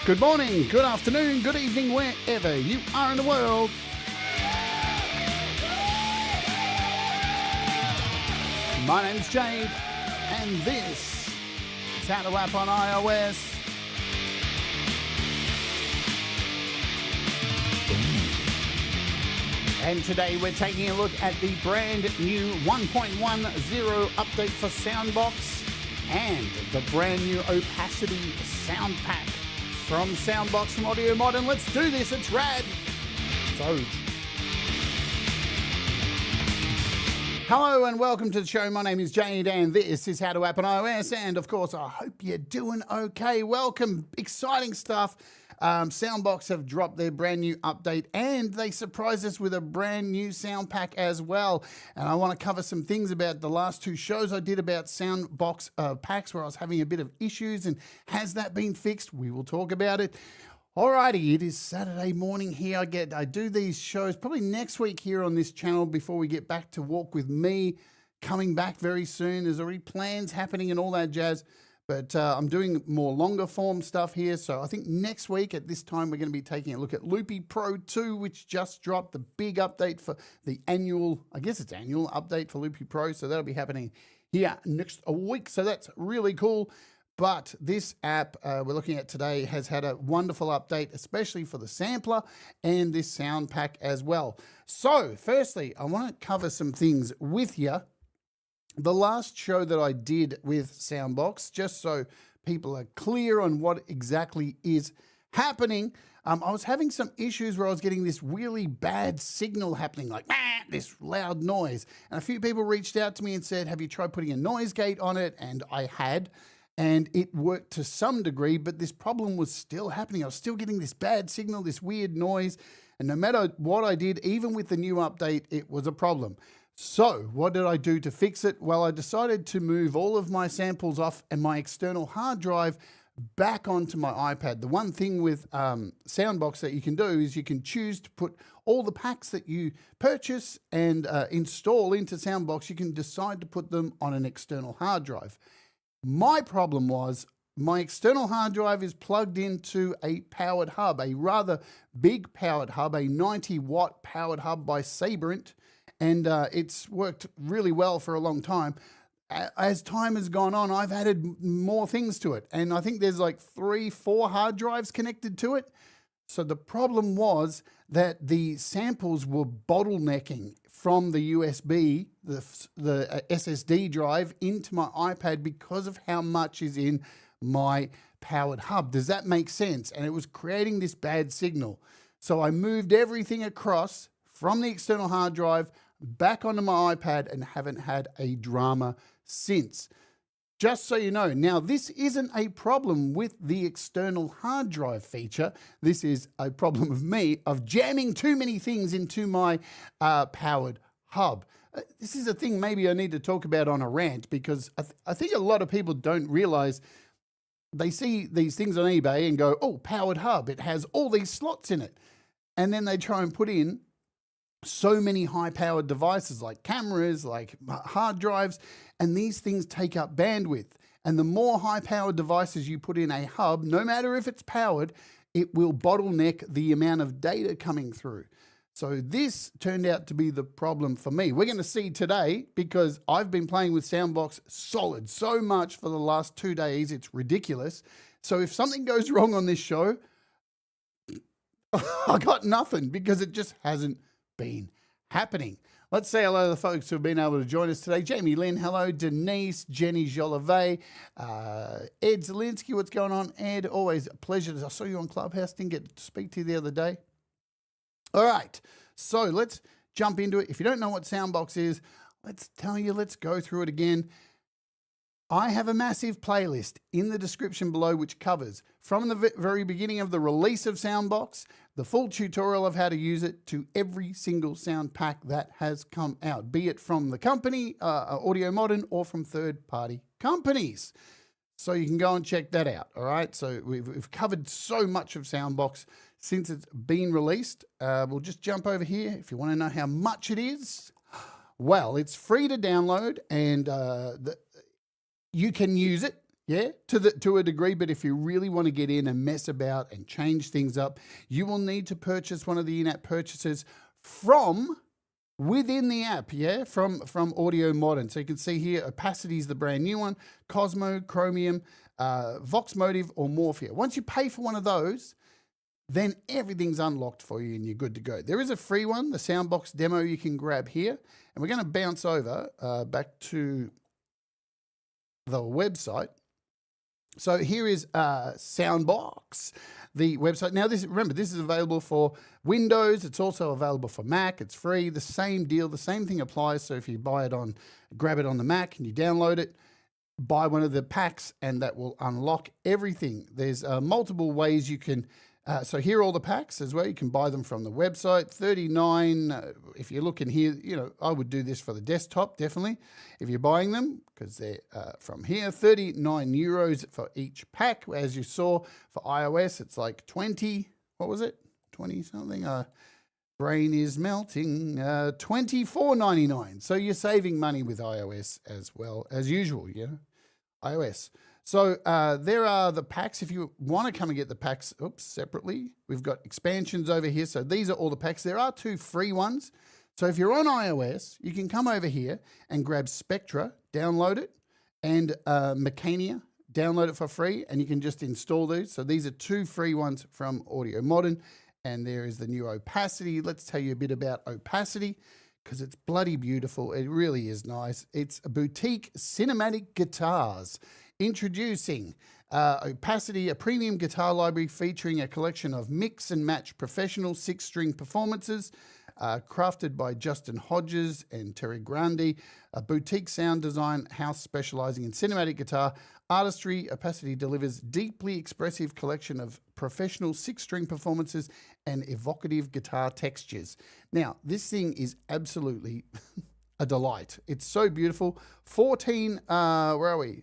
Good morning, good afternoon, good evening, wherever you are in the world. My name's Jade, and this is How to App on iOS. And today we're taking a look at the brand new 1.1.0 update for SoundBox and the brand new Opacity sound pack from SoundBox from AudioModern. Let's do this, it's rad. So, hello and welcome to the show. My name is Jade and this is How to App on iOS. And of course, I hope you're doing okay. Welcome, exciting stuff. SoundBox have dropped their brand new update and they surprised us with a brand new sound pack as well. And I want to cover some things about the last two shows I did about SoundBox packs where I was having a bit of issues, and has that been fixed? We will talk about it. Alrighty, it is Saturday morning here. I do these shows probably next week here on this channel before we get back to Walk With Me, coming back very soon. There's already plans happening and all that jazz. But I'm doing more longer form stuff here. So I think next week at this time, we're going to be taking a look at Loopy Pro 2, which just dropped the big update for the annual, I guess it's annual update for Loopy Pro. So that'll be happening here next week. So that's really cool. But this app we're looking at today has had a wonderful update, especially for the sampler and this sound pack as well. So firstly, I want to cover some things with you. The last show that I did with SoundBox, just so people are clear on what exactly is happening, I was having some issues where I was getting this really bad signal happening, like this loud noise. And a few people reached out to me and said, have you tried putting a noise gate on it? And I had, and it worked to some degree, but this problem was still happening. I was still getting this bad signal, this weird noise. And no matter what I did, even with the new update, it was a problem. So what did I do to fix it? Well, I decided to move all of my samples off and my external hard drive back onto my iPad. The one thing with SoundBox that you can do is you can choose to put all the packs that you purchase and install into SoundBox. You can decide to put them on an external hard drive. My problem was my external hard drive is plugged into a powered hub, a rather big powered hub, a 90-watt powered hub by Sabrent. And it's worked really well for a long time. As time has gone on, I've added more things to it. And I think there's like 3-4 hard drives connected to it. So the problem was that the samples were bottlenecking from the USB, the SSD drive, into my iPad because of how much is in my powered hub. Does that make sense? And it was creating this bad signal. So I moved everything across from the external hard drive back onto my iPad and haven't had a drama since. Just so you know, now this isn't a problem with the external hard drive feature. This is a problem of me of jamming too many things into my powered hub. This is a thing maybe I need to talk about on a rant, because I think a lot of people don't realize. They see these things on eBay and go, oh, powered hub, it has all these slots in it. And then they try and put in so many high-powered devices like cameras, like hard drives, and these things take up bandwidth. And the more high-powered devices you put in a hub, no matter if it's powered, it will bottleneck the amount of data coming through. So this turned out to be the problem for me. We're going to see today, because I've been playing with SoundBox solid so much for the last 2 days, it's ridiculous. So if something goes wrong on this show, I got nothing, because it just hasn't been happening. Let's say hello to the folks who have been able to join us today. Jamie Lynn, hello. Denise, Jenny Jolivet, Ed Zielinski, what's going on? Ed, always a pleasure. I saw you on Clubhouse, didn't get to speak to you the other day. All right, so let's jump into it. If you don't know what SoundBox is, let's go through it again. I have a massive playlist in the description below which covers from the very beginning of the release of SoundBox, the full tutorial of how to use it, to every single sound pack that has come out, be it from the company, AudioModern, or from third-party companies. So you can go and check that out, all right? So we've covered so much of SoundBox since it's been released. We'll just jump over here if you want to know how much it is. Well, it's free to download, and you can use it Yeah, to a degree, but if you really want to get in and mess about and change things up, you will need to purchase one of the in-app purchases from within the app, yeah, from AudioModern. So you can see here, Opacity is the brand new one, Cosmo, Chromium, Vox Motive, or Morphia. Once you pay for one of those, then everything's unlocked for you and you're good to go. There is a free one, the SoundBox demo you can grab here. And we're going to bounce over back to the website. So here is SoundBox, the website. Now, remember, this is available for Windows. It's also available for Mac. It's free. The same deal, the same thing applies. So if you grab it on the Mac and you download it, buy one of the packs, and that will unlock everything. There's multiple ways you can. So here are all the packs as well. You can buy them from the website. 39. If you're looking here, I would do this for the desktop, definitely, if you're buying them, because they're from here. 39 euros for each pack. As you saw, for iOS, it's like 20. What was it? 20 something. Brain is melting. 24.99. So you're saving money with iOS as well as usual, iOS. So there are the packs. If you want to come and get the packs separately, we've got expansions over here. So these are all the packs. There are 2 free ones. So if you're on iOS, you can come over here and grab Spectra, download it, and Mecania, download it for free, and you can just install these. So these are 2 free ones from AudioModern, and there is the new Opacity. Let's tell you a bit about Opacity, because it's bloody beautiful. It really is nice. It's a boutique cinematic guitars. Introducing Opacity, a premium guitar library featuring a collection of mix and match professional 6-string performances crafted by Justin Hodges and Terry Grandi, a boutique sound design house specializing in cinematic guitar artistry. Opacity delivers deeply expressive collection of professional 6-string performances and evocative guitar textures. Now, this thing is absolutely a delight. It's so beautiful. 14, where are we?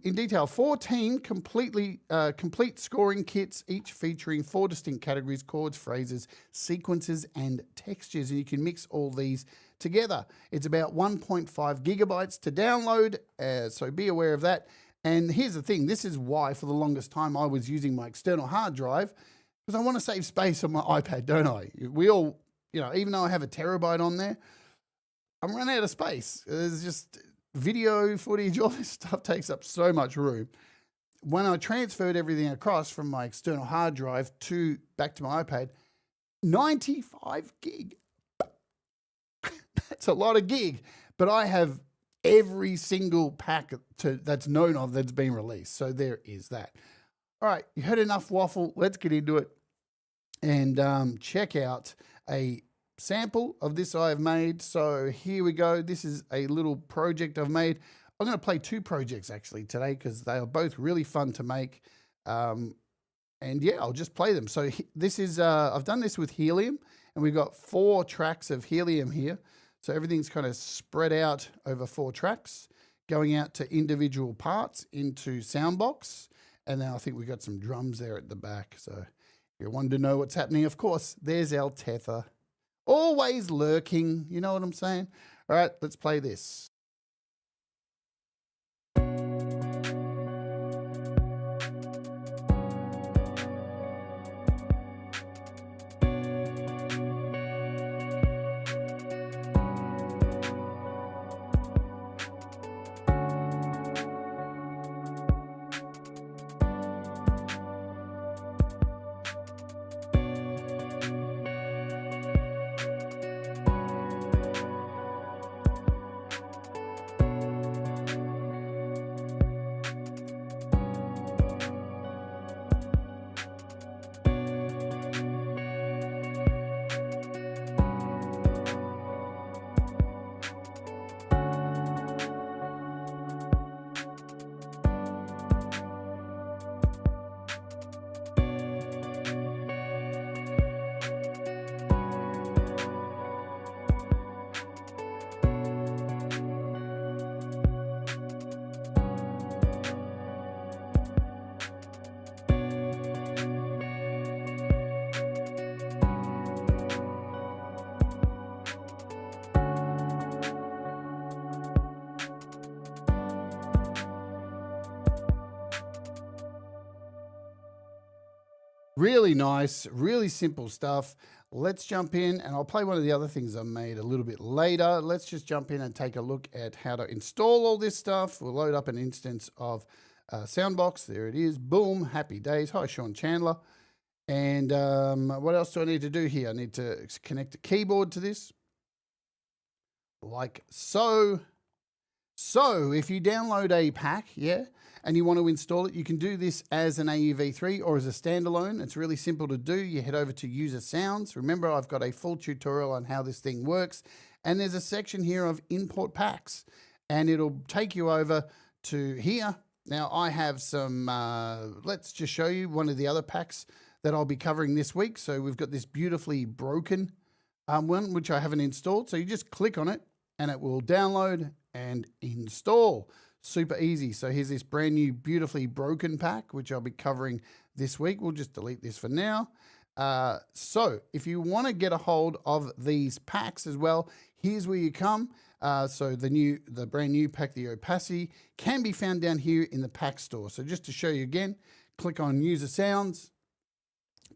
In detail, 14 complete scoring kits, each featuring 4 distinct categories: chords, phrases, sequences, and textures. And you can mix all these together. It's about 1.5 gigabytes to download, so be aware of that. And here's the thing. This is why, for the longest time, I was using my external hard drive, because I want to save space on my iPad, don't I? We all, even though I have a terabyte on there, I'm running out of space. There's just video footage, all this stuff takes up so much room. When I transferred everything across from my external hard drive back to my iPad, 95 gig. That's a lot of gig, but I have every single pack that's known of that's been released. So there is that. All right, you heard enough waffle. Let's get into it and check out a sample of this I have made. So here we go. This is a little project I've made. I'm going to play 2 projects actually today, because they are both really fun to make. And yeah, I'll just play them. So this is, I've done this with Helium, and we've got 4 tracks of Helium here. So everything's kind of spread out over 4 tracks, going out to individual parts into SoundBox. And then I think we've got some drums there at the back. So if you want to know what's happening, of course, there's our tether. Always lurking, you know what I'm saying? All right, let's play this. Really nice, really simple stuff. Let's jump in, and I'll play one of the other things I made a little bit later. Let's just jump in and take a look at how to install all this stuff. We'll load up an instance of SoundBox. There it is. Boom. Happy days. Hi, Sean Chandler. And what else do I need to do here? I need to connect a keyboard to this, like so. So if you download a pack, and you want to install it, you can do this as an AUv3 or as a standalone. It's really simple to do. You head over to User Sounds. Remember, I've got a full tutorial on how this thing works. And there's a section here of import packs, and it'll take you over to here. Now I have some, let's just show you one of the other packs that I'll be covering this week. So we've got this beautifully broken one, which I haven't installed. So you just click on it and it will download and install. Super easy. So here's this brand new beautifully broken pack, which I'll be covering this week. We'll just delete this for now. So if you want to get a hold of these packs as well, here's where you come. So the brand new pack, the Opacity, can be found down here in the pack store. So just to show you again, click on User Sounds,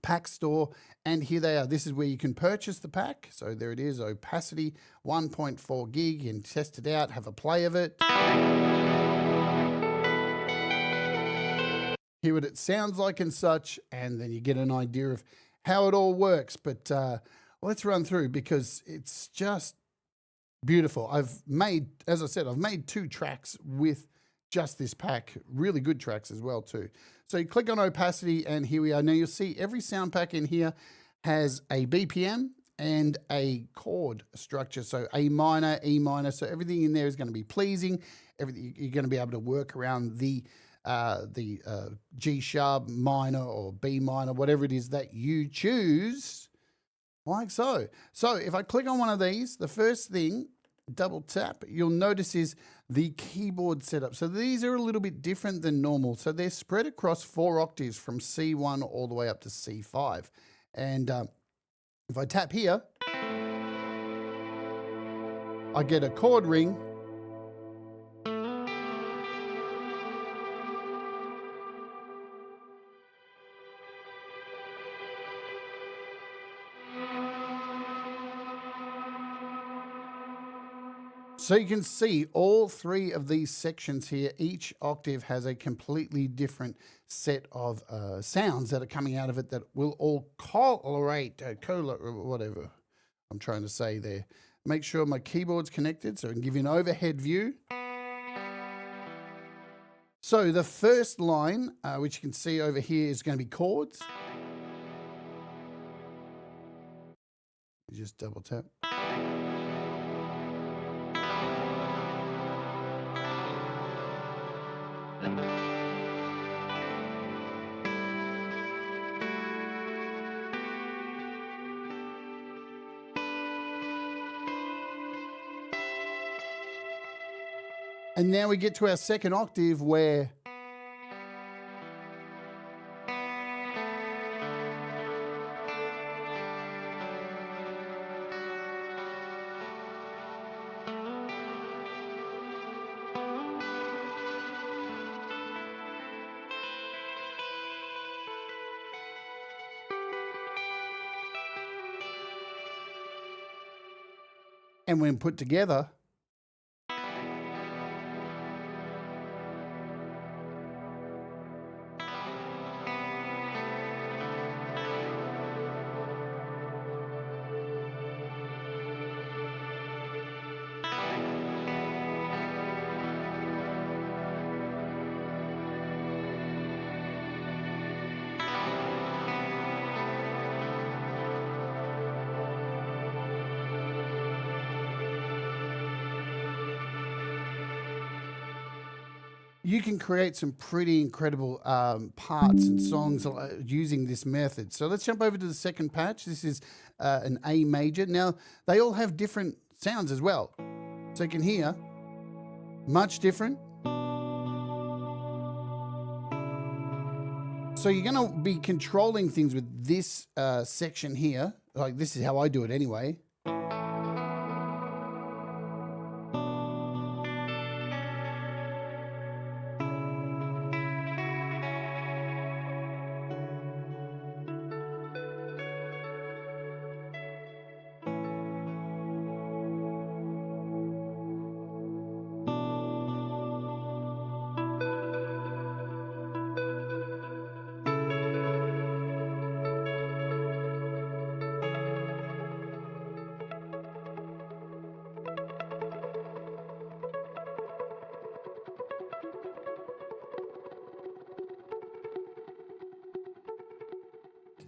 Pack Store, and here they are. This is where you can purchase the pack. So there it is, Opacity 1.4 gig, and test it out, have a play of it. Hear what it sounds like and such, and then you get an idea of how it all works. But let's run through, because it's just beautiful. I've made, as I said, I've made 2 tracks with just this pack, really good tracks as well too. So you click on Opacity, and here we are. Now you'll see every sound pack in here has a BPM and a chord structure. So A minor, E minor. So everything in there is going to be pleasing. Everything, you're going to be able to work around the G sharp minor or B minor, whatever it is that you choose, like so. So if I click on one of these, the first thing, double tap, you'll notice is the keyboard setup. So these are a little bit different than normal. So they're spread across 4 octaves from C1 all the way up to C5. And if I tap here, I get a chord ring. So you can see all 3 of these sections here, each octave has a completely different set of sounds that are coming out of it that will all correlate, whatever I'm trying to say there. Make sure my keyboard's connected so I can give you an overhead view. So the first line, which you can see over here, is going to be chords. You just double tap. And now we get to our second octave where and when put together, you can create some pretty incredible parts and songs using this method. So let's jump over to the second patch. This is an A major. Now, they all have different sounds as well. So you can hear much different. So you're going to be controlling things with this section here. Like, this is how I do it anyway.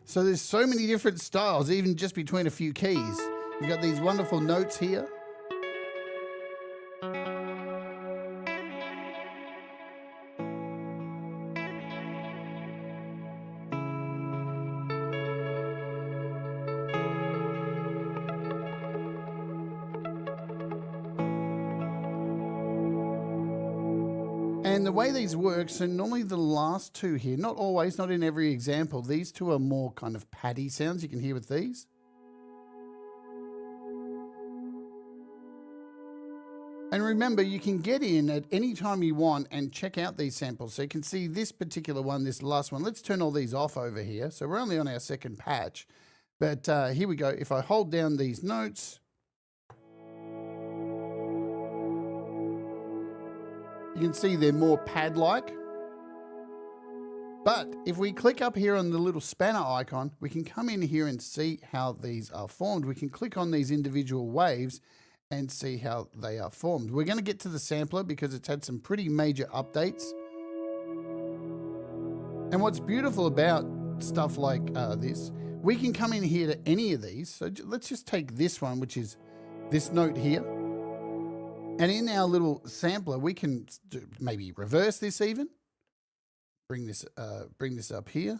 So there's so many different styles, even just between a few keys. You've got these wonderful notes here. And the way these work, so normally the last two here, not always, not in every example, these two are more kind of paddy sounds you can hear with these. And remember, you can get in at any time you want and check out these samples. So you can see this particular one, this last one. Let's turn all these off over here. So we're only on our second patch. But here we go. If I hold down these notes, you can see they're more pad-like. But if we click up here on the little spanner icon, we can come in here and see how these are formed. We can click on these individual waves and see how they are formed. We're going to get to the sampler because it's had some pretty major updates. And what's beautiful about stuff like this, we can come in here to any of these. So let's just take this one, which is this note here. And in our little sampler, we can maybe reverse this even. Bring this up here.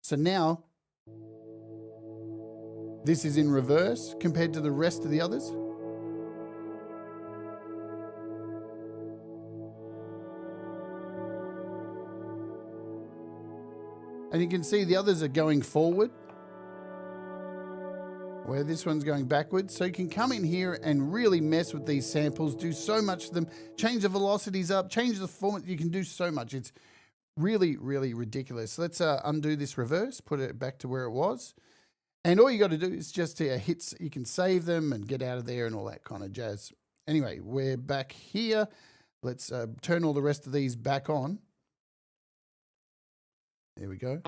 So now this is in reverse compared to the rest of the others. And you can see the others are going forward, where this one's going backwards. So you can come in here and really mess with these samples, do so much to them, change the velocities up, change the format. You can do so much. It's really, really ridiculous. Let's undo this reverse, put it back to where it was. And all you got to do is just hit, you can save them and get out of there and all that kind of jazz. Anyway, we're back here. Let's turn all the rest of these back on. There we go.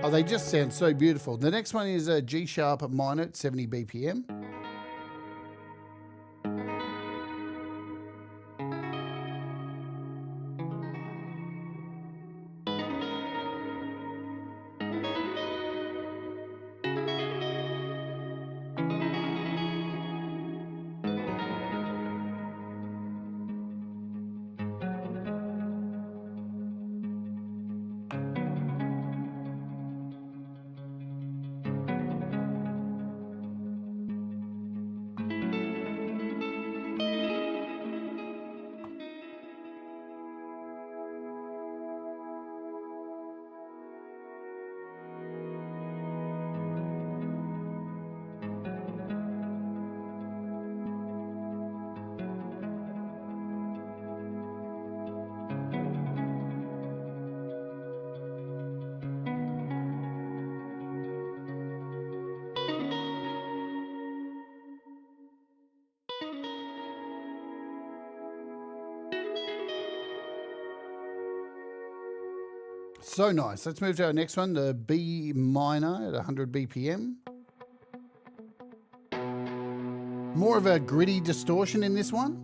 Oh, they just sound so beautiful. The next one is a G sharp minor at 70 BPM. So nice. Let's move to our next one, the B minor at 100 BPM. More of a gritty distortion in this one.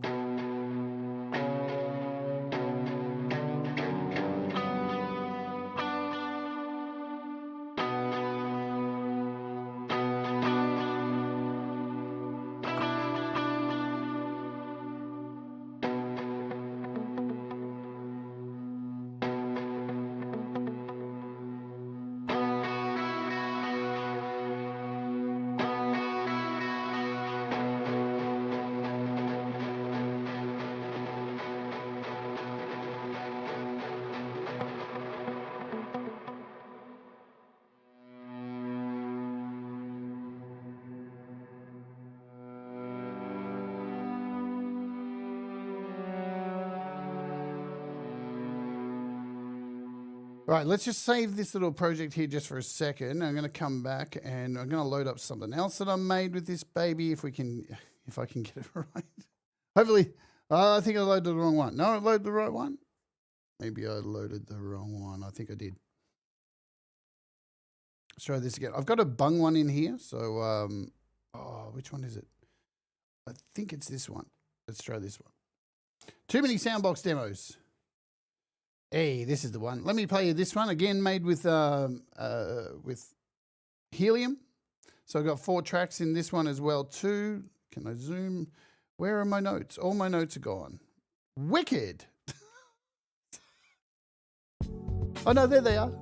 All right, let's just save this little project here just for a second. I'm going to come back and I'm going to load up something else that I made with this baby if I can get it right. Hopefully, I think I loaded the wrong one. No, I loaded the right one. Maybe I loaded the wrong one. I think I did. Let's try this again. I've got a bung one in here. So, which one is it? I think it's this one. Let's try this one. Too many SoundBox demos. Hey, this is the one. Let me play you this one again, made with helium. So I've got 4 tracks in this one as well too. Can I zoom? Where are my notes? All my notes are gone. Wicked. Oh no, there they are.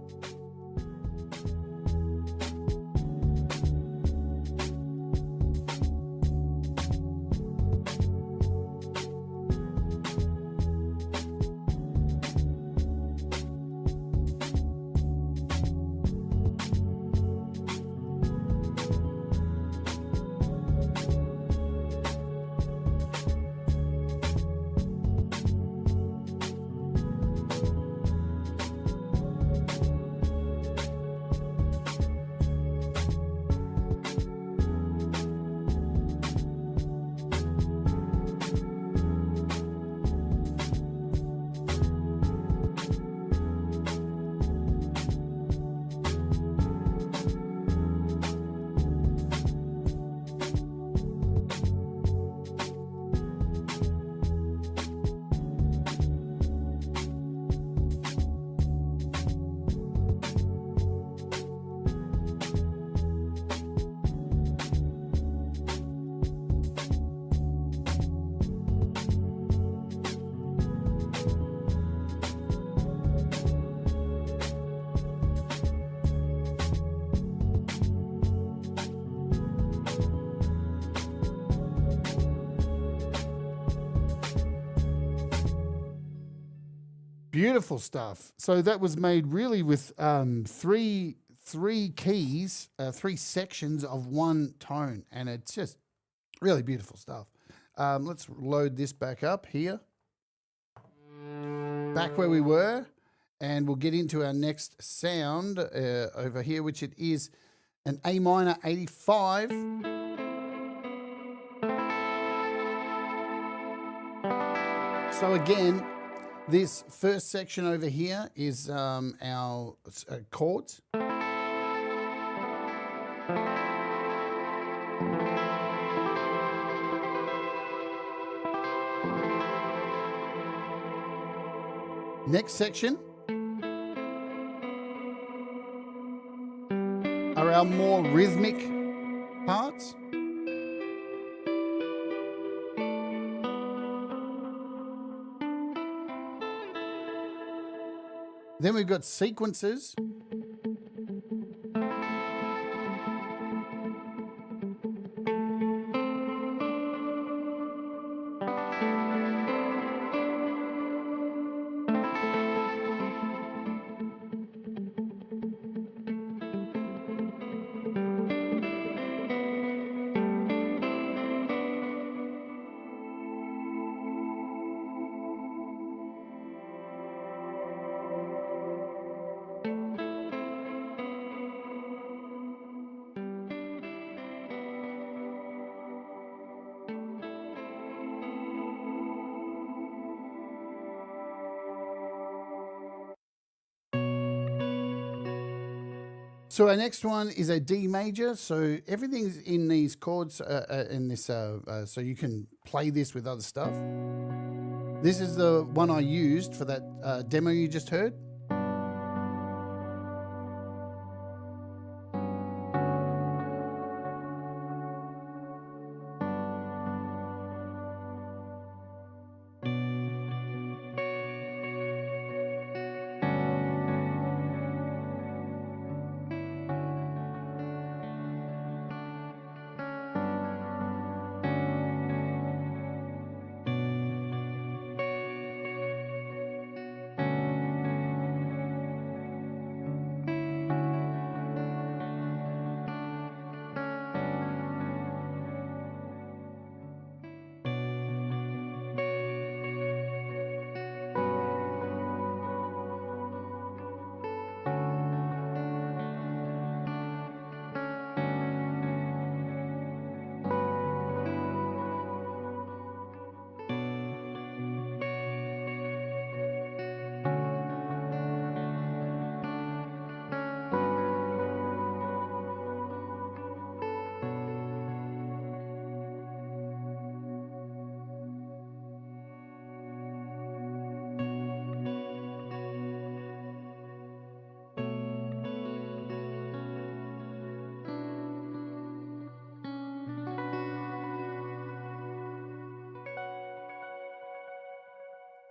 Beautiful stuff. So that was made really with three keys, 3 sections of one tone, and it's just really beautiful stuff. Let's load this back up here, back where we were, and we'll get into our next sound over here, which it is an A minor 85. So again, this first section over here is our chords. Next section are our more rhythmic parts. Then we've got sequences. So our next one is a D major. So everything's in these chords in this, so you can play this with other stuff. This is the one I used for that demo you just heard.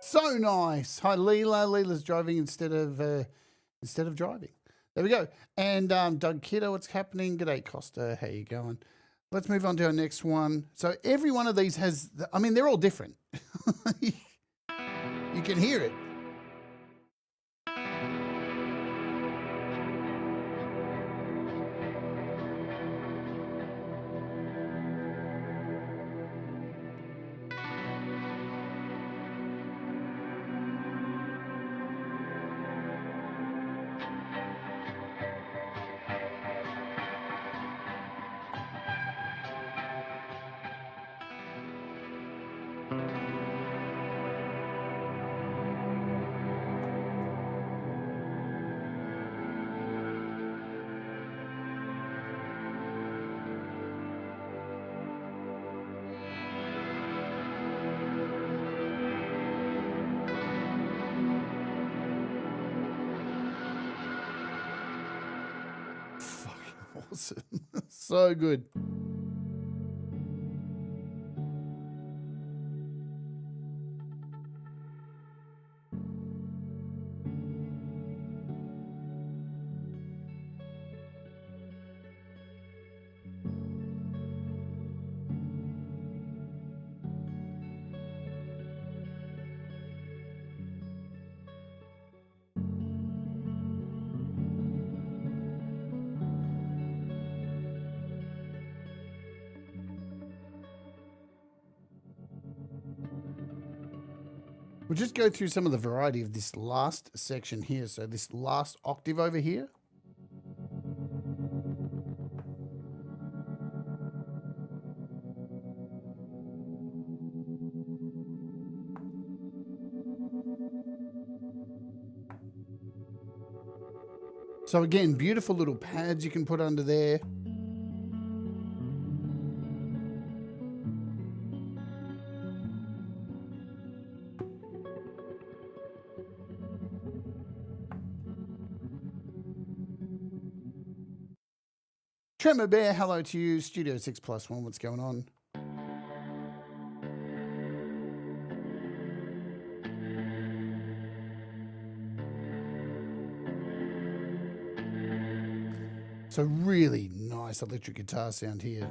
So nice. Hi, Leela. Leela's driving instead of driving. There we go. And Doug Kidder, what's happening? G'day, Costa. How you going? Let's move on to our next one. So every one of these has, I mean, they're all different. You can hear it. Awesome. So good. We'll just go through some of the variety of this last section here. So this last octave over here. So again, beautiful little pads you can put under there. Tremor Bear, hello to you. Studio 6+1, what's going on? So really nice electric guitar sound here.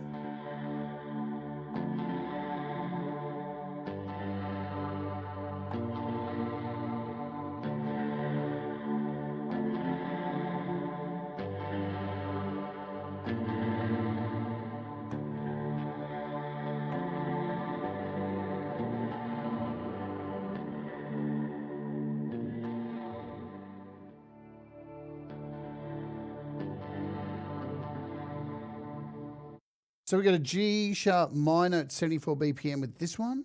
So we got a G sharp minor at 74 BPM with this one.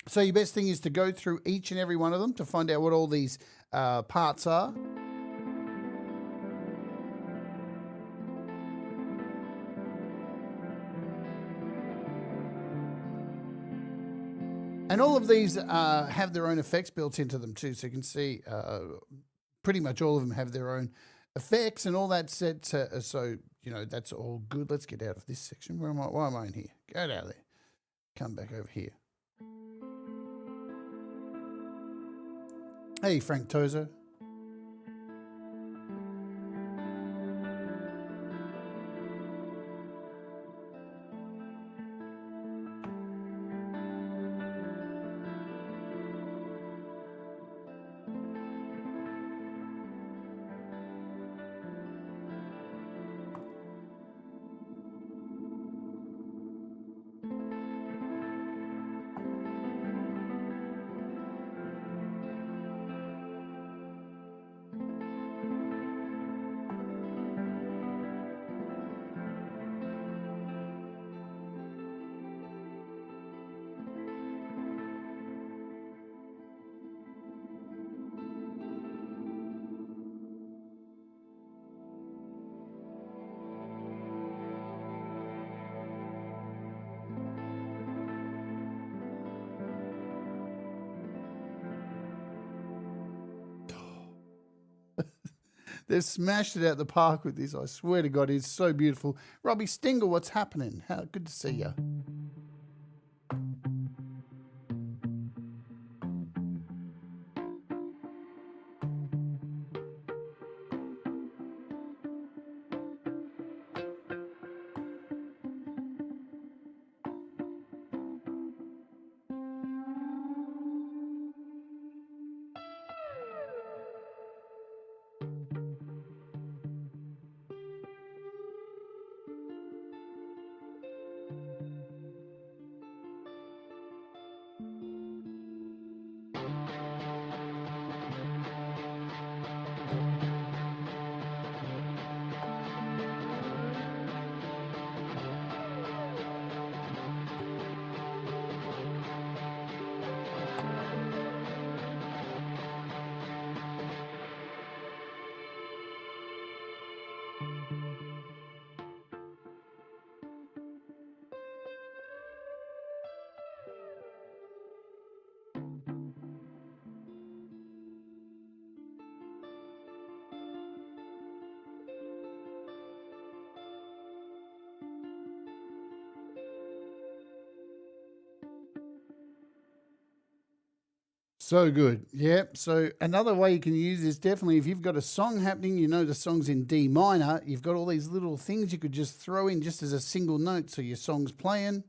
So your best thing is to go through each and every one of them to find out what all these parts are. And all of these have their own effects built into them too. So you can see pretty much all of them have their own effects and all that set. So, you know, that's all good. Let's get out of this section. Where am I? Why am I in here? Go out of there. Come back over here. Hey, Frank Tozer. They've smashed it out the park with this. I swear to God, it's so beautiful. Robbie Stingle, what's happening? How good to see you. So good. Yep. So another way you can use this, definitely if you've got a song happening, you know the song's in D minor, you've got all these little things you could just throw in just as a single note so your song's playing.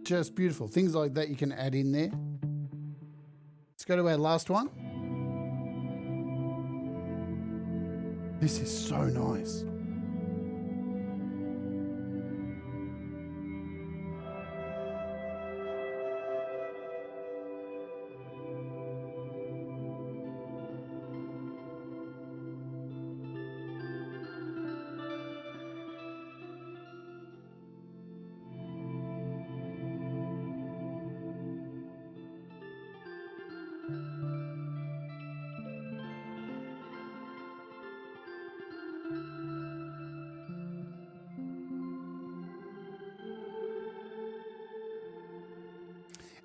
Just beautiful. Things like that you can add in there. Let's go to our last one. This is so nice.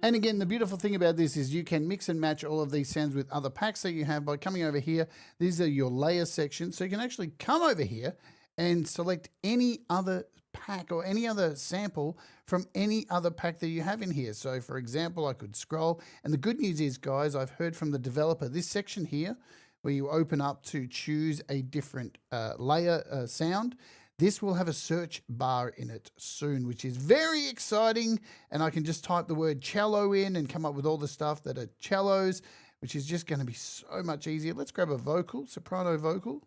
And again, the beautiful thing about this is you can mix and match all of these sounds with other packs that you have by coming over here. These are your layer sections. So you can actually come over here and select any other pack or any other sample from any other pack that you have in here. So for example, I could scroll. And the good news is, guys, I've heard from the developer, this section here, where you open up to choose a different layer sound, this will have a search bar in it soon, which is very exciting. And I can just type the word cello in and come up with all the stuff that are cellos, which is just going to be so much easier. Let's grab a vocal, soprano vocal.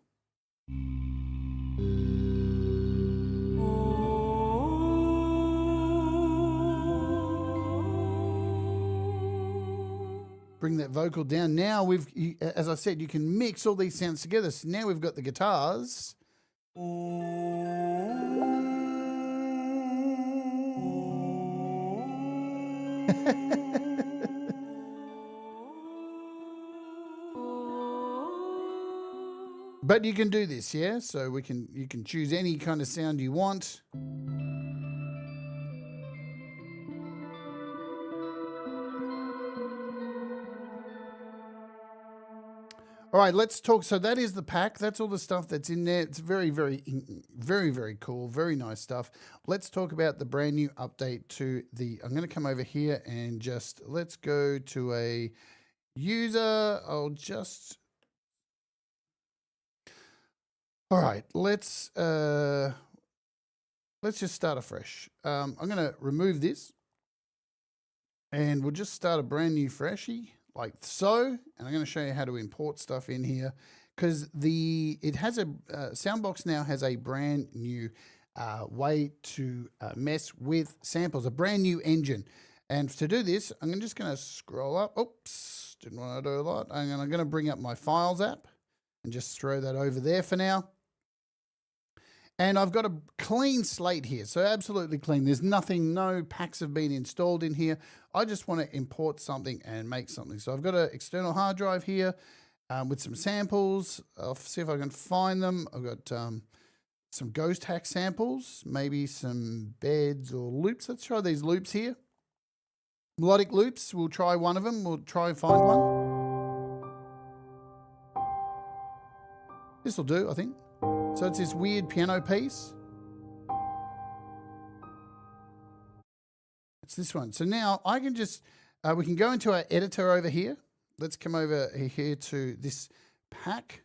Bring that vocal down. Now as I said, you can mix all these sounds together. So now we've got the guitars. But you can do this, yeah? So you can choose any kind of sound you want. All right, let's talk. So that is the pack. That's all the stuff that's in there. It's very, very, very cool. Very nice stuff. Let's talk about the brand new update to the, I'm going to come over here and just, let's go to a user. All right, let's just start afresh. I'm going to remove this and we'll just start a brand new freshie like so. And I'm going to show you how to import stuff in here because it has a, SoundBox now has a brand new way to mess with samples, a brand new engine. And to do this, I'm just going to scroll up. Oops, didn't want to do a lot. I'm going to bring up my Files app and just throw that over there for now. And I've got a clean slate here, so absolutely clean. There's nothing, no packs have been installed in here. I just want to import something and make something. So I've got an external hard drive here with some samples. I'll see if I can find them. I've got some ghost hack samples, maybe some beds or loops. Let's try these loops here. Melodic loops, we'll try one of them. We'll try and find one. This will do, I think. So it's this weird piano piece. It's this one. So now I can just, we can go into our editor over here. Let's come over here to this pack.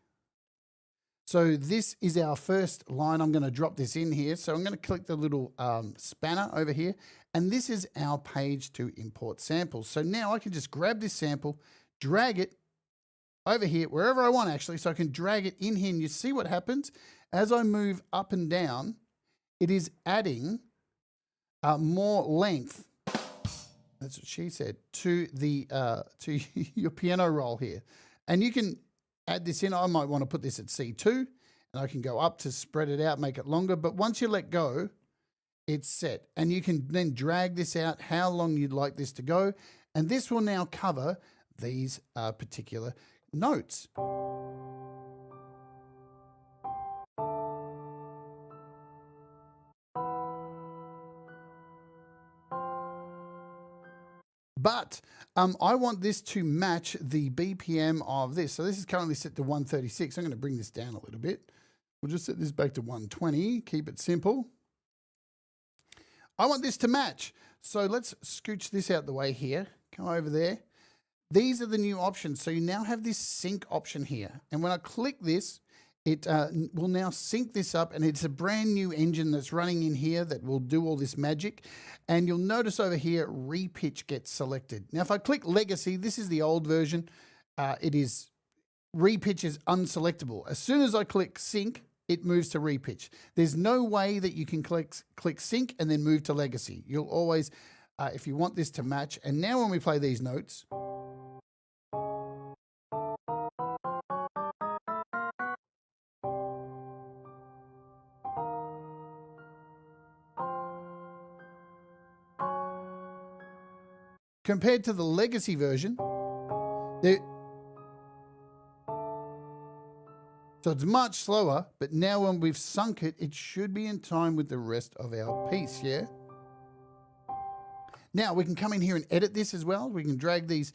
So this is our first line. I'm going to drop this in here. So I'm going to click the little spanner over here. And this is our page to import samples. So now I can just grab this sample, drag it over here, wherever I want actually. So I can drag it in here and you see what happens. As I move up and down, it is adding more length, that's what she said, to the to your piano roll here. And you can add this in. I might want to put this at C2 and I can go up to spread it out, make it longer. But once you let go, it's set. And you can then drag this out how long you'd like this to go. And this will now cover these particular notes. But I want this to match the BPM of this. So this is currently set to 136. I'm going to bring this down a little bit. We'll just set this back to 120. Keep it simple. I want this to match. So let's scooch this out the way here. Come over there. These are the new options. So you now have this sync option here. And when I click this, it will now sync this up, and it's a brand new engine that's running in here that will do all this magic. And you'll notice over here, repitch gets selected. Now, if I click legacy, this is the old version. It is repitch is unselectable. As soon as I click sync, it moves to repitch. There's no way that you can click sync and then move to legacy. You'll always, if you want this to match. And now when we play these notes, compared to the legacy version, so it's much slower, but now when we've sunk it, it should be in time with the rest of our piece, yeah? Now we can come in here and edit this as well. We can drag these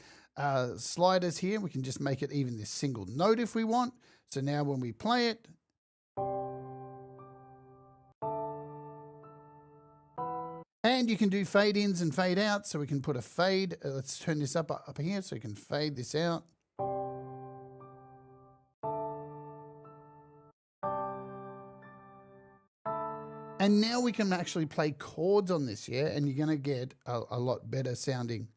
sliders here. We can just make it even this single note if we want. So now when we play it, and you can do fade ins and fade outs. So we can put a fade. Let's turn this up here so you can fade this out. And now we can actually play chords on this, yeah? And you're going to get a lot better sounding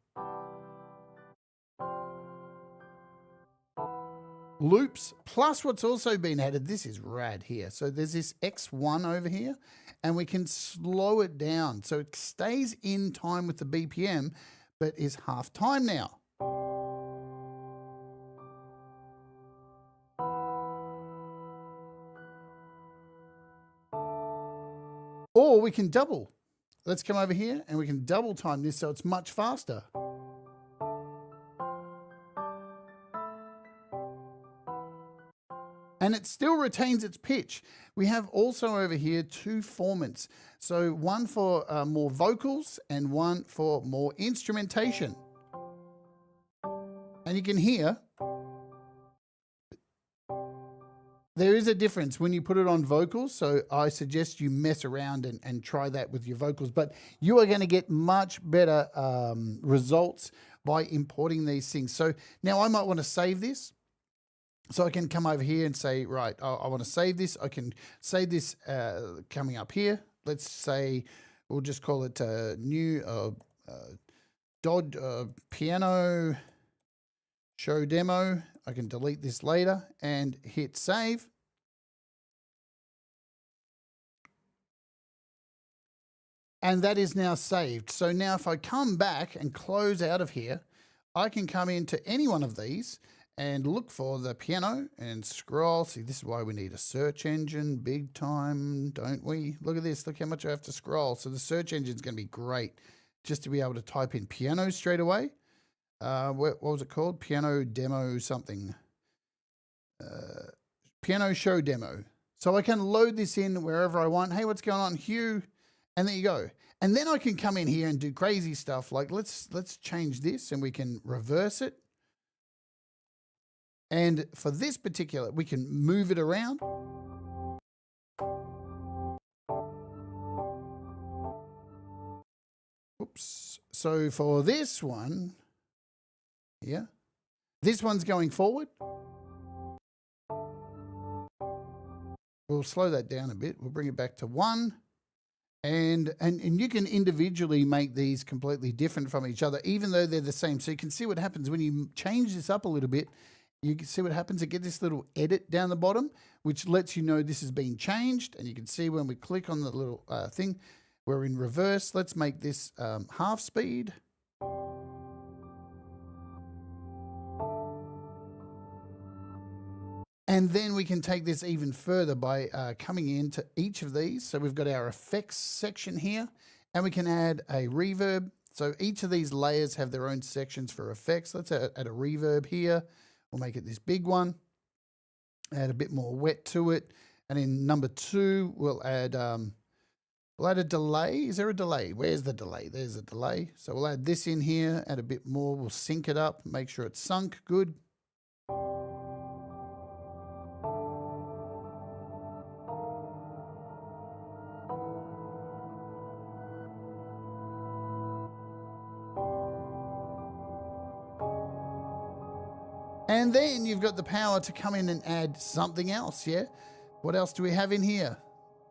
loops. Plus what's also been added, this is rad here. So there's this X1 over here, and we can slow it down. So it stays in time with the BPM, but is half time now. Or we can double. Let's come over here and we can double time this so it's much faster. And it still retains its pitch. We have also over here two formats. So one for more vocals and one for more instrumentation. And you can hear There is a difference when you put it on vocals, so I suggest you mess around and try that with your vocals, but you are going to get much better results by importing these things. So now I might want to save this, so I can come over here and say, right, I want to save this. I can save this coming up here. Let's say we'll just call it new piano show demo. I can delete this later and hit save. And that is now saved. So now if I come back and close out of here, I can come into any one of these and look for the piano and scroll. See, this is why we need a search engine big time, don't we? Look at this. Look how much I have to scroll. So the search engine is going to be great just to be able to type in piano straight away. What was it called? Piano demo something. Piano show demo. So I can load this in wherever I want. Hey, what's going on, Hugh? And there you go. And then I can come in here and do crazy stuff like let's change this and we can reverse it. And for this particular, we can move it around. Oops. So for this one, yeah, this one's going forward. We'll slow that down a bit. We'll bring it back to 1. And you can individually make these completely different from each other, even though they're the same. So you can see what happens when you change this up a little bit. You can see what happens. It gets this little edit down the bottom, which lets you know this has been changed. And you can see when we click on the little thing, we're in reverse. Let's make this half speed. And then we can take this even further by coming into each of these. So we've got our effects section here, and we can add a reverb. So each of these layers have their own sections for effects. Let's add a reverb here. We'll make it this big one. Add a bit more wet to it. And in number 2, we'll add a delay. Is there a delay? Where's the delay? There's a delay. So we'll add this in here, add a bit more. We'll sync it up, make sure it's sunk good. And then you've got the power to come in and add something else, yeah? What else do we have in here?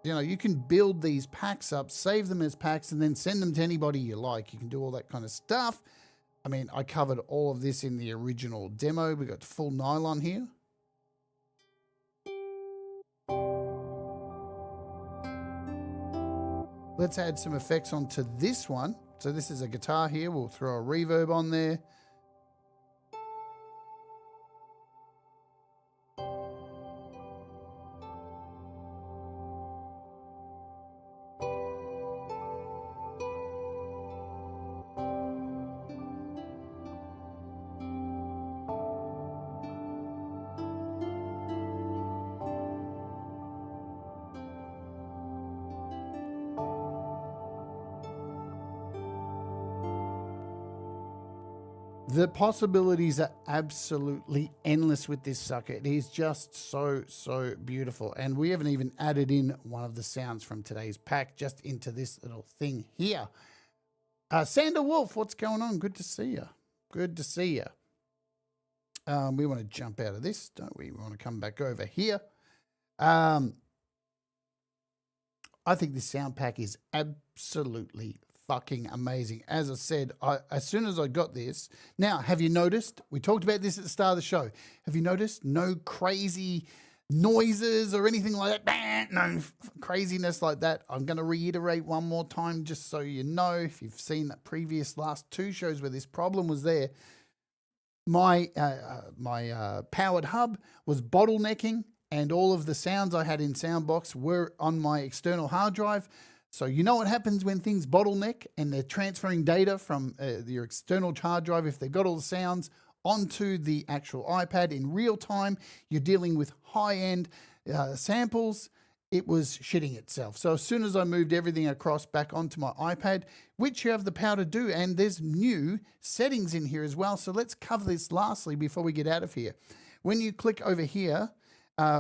You know, you can build these packs up, save them as packs, and then send them to anybody you like. You can do all that kind of stuff. I mean, I covered all of this in the original demo. We got full nylon here. Let's add some effects onto this one. So this is a guitar here. We'll throw a reverb on there. The possibilities are absolutely endless with this sucker. It is just so, so beautiful. And we haven't even added in one of the sounds from today's pack just into this little thing here. Sander Wolf, what's going on? Good to see you. Good to see you. We want to jump out of this, don't we? We want to come back over here. I think this sound pack is absolutely fucking amazing. As I said, as soon as I got this, now have you noticed, we talked about this at the start of the show, have you noticed no crazy noises or anything like that? No craziness like that. I'm going to reiterate one more time just so you know, if you've seen the previous last 2 shows where this problem was there, my powered hub was bottlenecking and all of the sounds I had in SoundBox were on my external hard drive. So you know what happens when things bottleneck and they're transferring data from your external hard drive, if they've got all the sounds onto the actual iPad in real time, you're dealing with high-end samples, it was shitting itself. So as soon as I moved everything across back onto my iPad, which you have the power to do, and there's new settings in here as well. So let's cover this lastly before we get out of here. When you click over here,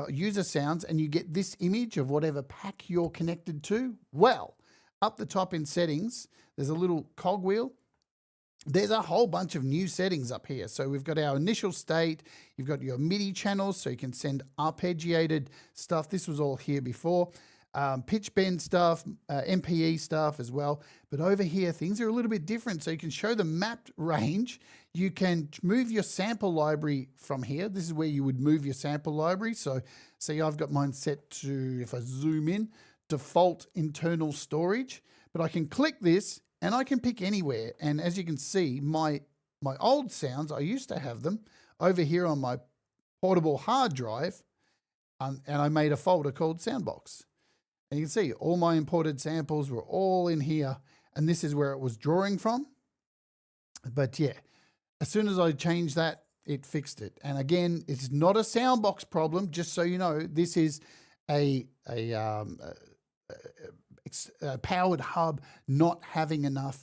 user sounds and you get this image of whatever pack you're connected to, well, up the top in settings, there's a little cogwheel. There's a whole bunch of new settings up here. So we've got our initial state, you've got your MIDI channels, so you can send arpeggiated stuff. This was all here before. Pitch bend stuff, MPE stuff as well. But over here, things are a little bit different. So you can show the mapped range. You can move your sample library from here. This is where you would move your sample library. So say I've got mine set to, if I zoom in, default internal storage. But I can click this and I can pick anywhere. And as you can see, my old sounds, I used to have them over here on my portable hard drive. And I made a folder called SoundBox. And you can see all my imported samples were all in here. And this is where it was drawing from. But yeah, as soon as I changed that, it fixed it. And again, it's not a SoundBox problem. Just so you know, this is a powered hub not having enough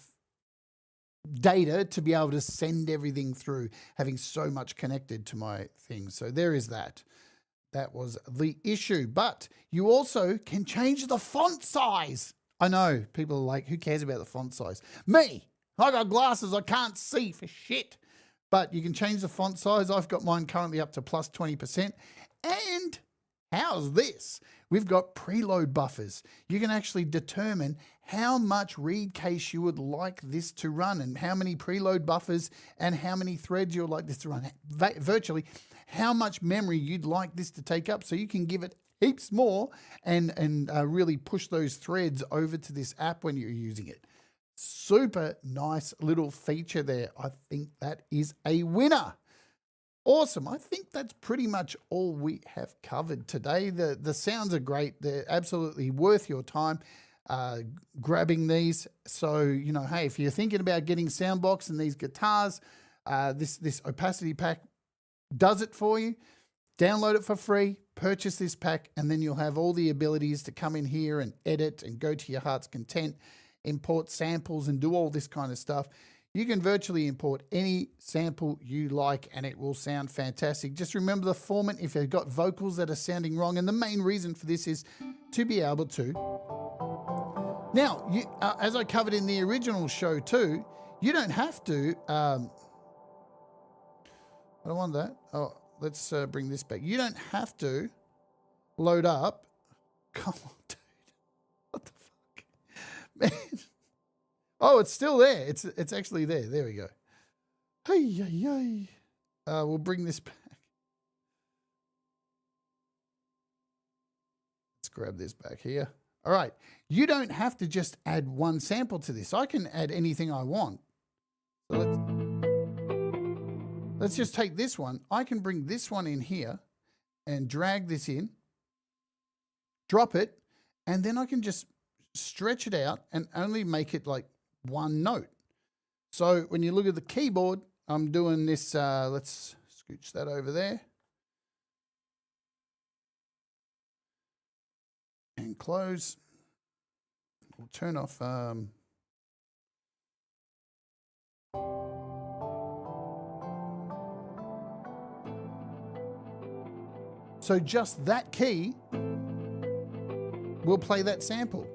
data to be able to send everything through, having so much connected to my thing. So there is that. That was the issue. But you also can change the font size. I know people are like, who cares about the font size? Me, I got glasses, I can't see for shit. But you can change the font size. I've got mine currently up to plus 20%. And how's this? We've got preload buffers. You can actually determine how much read case you would like this to run and how many preload buffers and how many threads you'd like this to run. Virtually, how much memory you'd like this to take up, so you can give it heaps more and really push those threads over to this app when you're using it. Super nice little feature there. I think that is a winner. Awesome. I think that's pretty much all we have covered today. The sounds are great. They're absolutely worth your time grabbing these. So, you know, hey, if you're thinking about getting SoundBox and these guitars, this Opacity pack does it for you. Download it for free, purchase this pack, and then you'll have all the abilities to come in here and edit and go to your heart's content, import samples and do all this kind of stuff. You can virtually import any sample you like and it will sound fantastic. Just remember the format if you've got vocals that are sounding wrong. And the main reason for this is to be able to. Now, as I covered in the original show too, you don't have to, I don't want that. Oh, let's bring this back. You don't have to load up. Come on, dude. What the fuck? Man. Oh, it's still there. It's actually there. There we go. Hey, hey, hey. We'll bring this back. Let's grab this back here. All right. You don't have to just add one sample to this. I can add anything I want. So let's just take this one. I can bring this one in here and drag this in, drop it, and then I can just stretch it out and only make it like one note. So when you look at the keyboard, I'm doing this, let's scooch that over there. And close. We'll turn off so just that key will play that sample.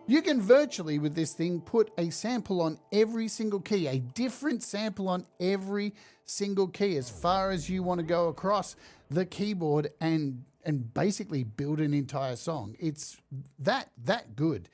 You can virtually, with this thing, put a sample on every single key, a different sample on every single key as far as you want to go across the keyboard and basically build an entire song. It's that good.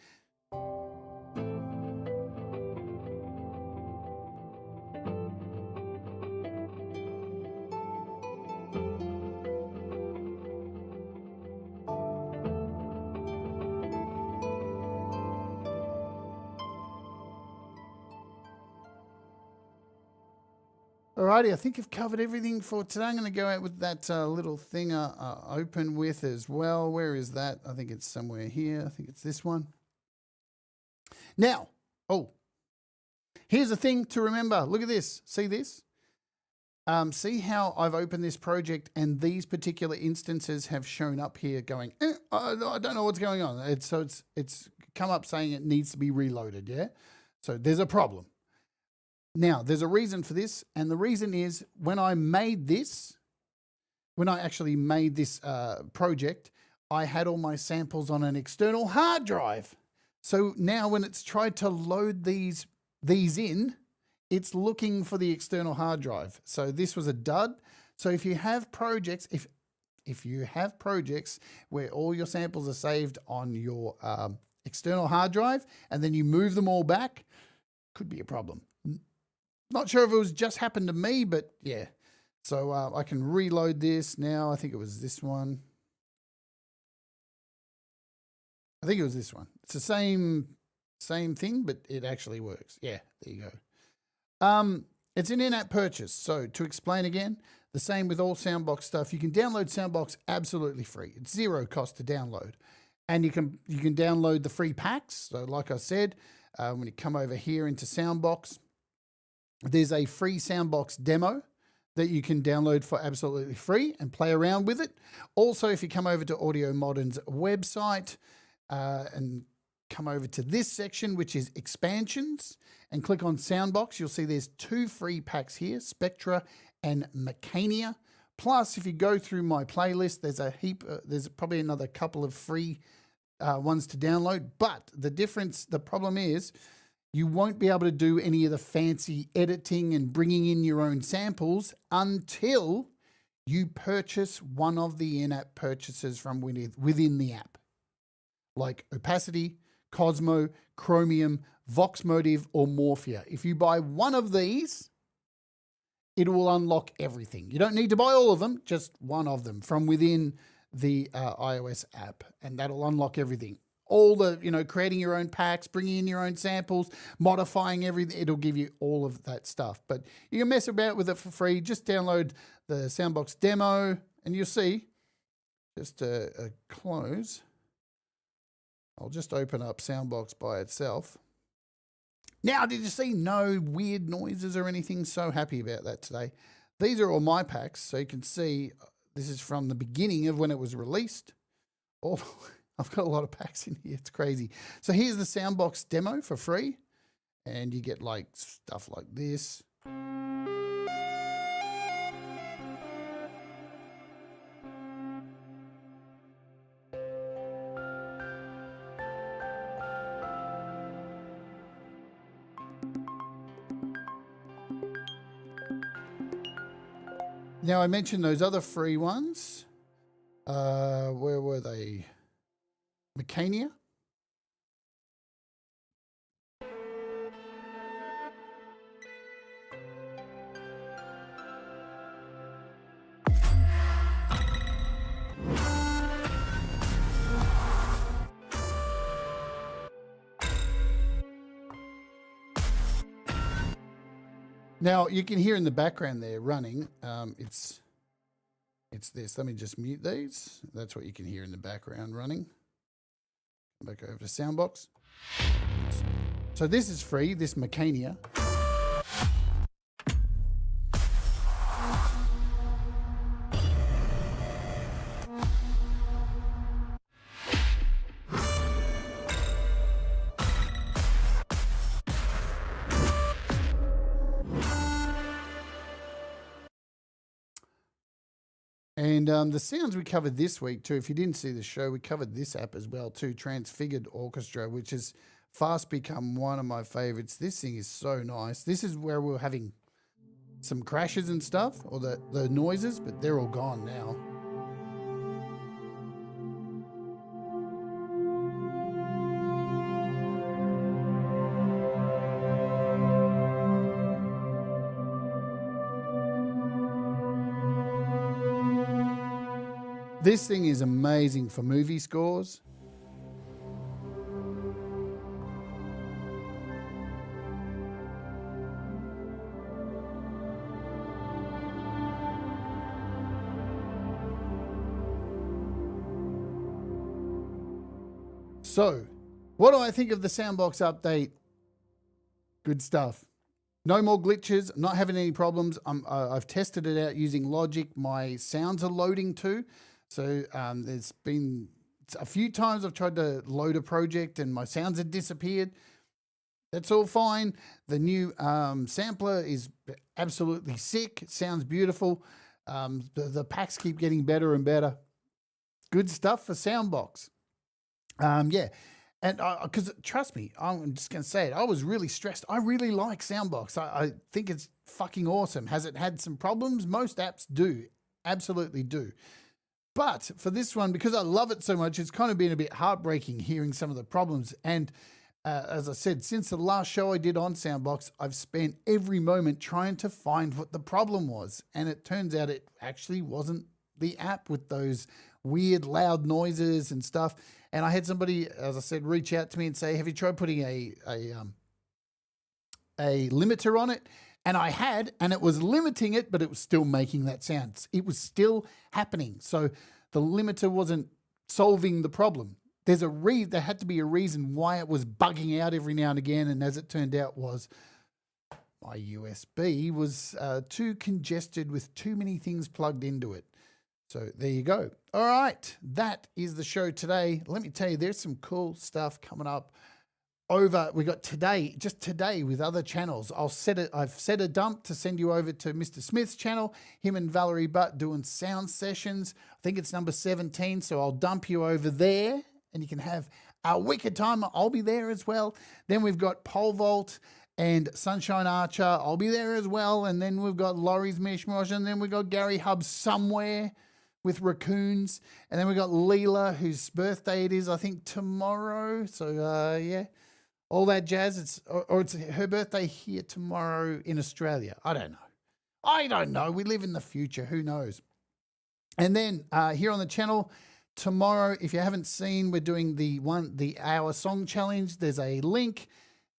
Alrighty, I think I've covered everything for today. I'm going to go out with that little thing open with as well. Where is that? I think it's somewhere here. I think it's this one. Now, here's the thing to remember. Look at this. See this? See how I've opened this project and these particular instances have shown up here going, I don't know what's going on. It's come up saying it needs to be reloaded, yeah? So there's a problem. Now, there's a reason for this, and the reason is when I actually made this project, I had all my samples on an external hard drive. So now when it's tried to load these in, it's looking for the external hard drive. So this was a dud. So if you have projects, if you have projects where all your samples are saved on your external hard drive and then you move them all back, could be a problem. Not sure if it was just happened to me, but yeah. So I can reload this now. I think it was this one. I think it was this one. It's the same thing, but it actually works. Yeah, there you go. It's an in-app purchase. So to explain again, the same with all SoundBox stuff. You can download SoundBox absolutely free. It's zero cost to download. And you can download the free packs. So like I said, when you come over here into SoundBox, there's a free SoundBox demo that you can download for absolutely free and play around with it. Also, if you come over to AudioModern's website and come over to this section, which is expansions, and click on SoundBox, you'll see there's 2 free packs here, Spectra and Mecania. Plus, if you go through my playlist, there's probably another couple of free ones to download. But the problem is, you won't be able to do any of the fancy editing and bringing in your own samples until you purchase one of the in-app purchases from within the app, like Opacity, Cosmo, Chromium, Vox Motive, or Morphia. If you buy one of these, it will unlock everything. You don't need to buy all of them, just one of them from within the iOS app, and that'll unlock everything. All the, creating your own packs, bringing in your own samples, modifying everything. It'll give you all of that stuff. But you can mess about with it for free. Just download the SoundBox demo and you'll see, just a close. I'll just open up SoundBox by itself. Now, did you see no weird noises or anything? So happy about that today. These are all my packs. So you can see this is from the beginning of when it was released. I've got a lot of packs in here. It's crazy. So here's the SoundBox demo for free. And you get like stuff like this. Now I mentioned those other free ones. Where were they? Mecania. Now you can hear in the background there running. It's this. Let me just mute these. That's what you can hear in the background running. Back over to SoundBox. So this is free, this Mecania. And the sounds we covered this week too, if you didn't see the show, we covered this app as well too, Transfigured Orchestra, which has fast become one of my favorites. This thing is so nice. This is where we were having some crashes and stuff, or the noises, but they're all gone now. This thing is amazing for movie scores. So, what do I think of the SoundBox update? Good stuff. No more glitches, not having any problems. I've tested it out using Logic. My sounds are loading too. So there's been a few times I've tried to load a project and my sounds have disappeared. That's all fine. The new sampler is absolutely sick. It sounds beautiful. The packs keep getting better and better. Good stuff for SoundBox. Yeah. And because trust me, I'm just going to say it, I was really stressed. I really like SoundBox. I think it's fucking awesome. Has it had some problems? Most apps do. Absolutely do. But for this one, because I love it so much, it's kind of been a bit heartbreaking hearing some of the problems. And as I said, since the last show I did on SoundBox, I've spent every moment trying to find what the problem was. And it turns out it actually wasn't the app with those weird loud noises and stuff. And I had somebody, as I said, reach out to me and say, have you tried putting a limiter on it? And I had, and it was limiting it, but it was still making that sound. It was still happening. So the limiter wasn't solving the problem. There had to be a reason why it was bugging out every now and again. And as it turned out was my USB was too congested with too many things plugged into it. So there you go. All right, that is the show today. Let me tell you, there's some cool stuff coming up we got today, just today with other channels. I've set a dump to send you over to Mr. Smith's channel, him and Valerie Butt doing sound sessions. I think it's number 17, so I'll dump you over there and you can have a wicked time. I'll be there as well. Then we've got Pole Vault and Sunshine Archer. I'll be there as well. And then we've got Laurie's Mishmosh, and then we've got Gary Hubb somewhere with raccoons, and then we got Leela, whose birthday it is, I think, tomorrow. So yeah, all that jazz. It's her birthday here tomorrow in Australia. I don't know. We live in the future. Who knows? And then here on the channel tomorrow, if you haven't seen, we're doing the hour song challenge. There's a link.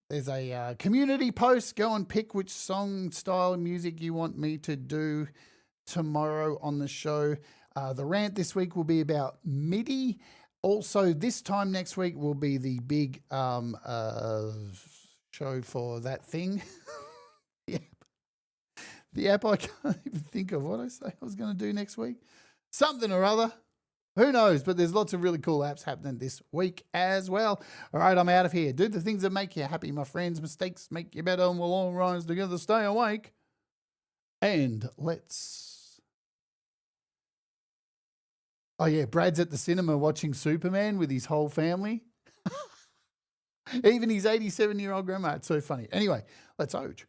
There's a community post. Go and pick which song, style, and music you want me to do tomorrow on the show. The rant this week will be about MIDI. Also, this time next week will be the big show for that thing. The app I can't even think of what I say I was going to do next week. Something or other. Who knows? But there's lots of really cool apps happening this week as well. All right, I'm out of here. Do the things that make you happy, my friends. Mistakes make you better, and we'll all rise together. Stay awake. And let's... Oh, yeah, Brad's at the cinema watching Superman with his whole family. Even his 87-year-old grandma. It's so funny. Anyway, let's Oj.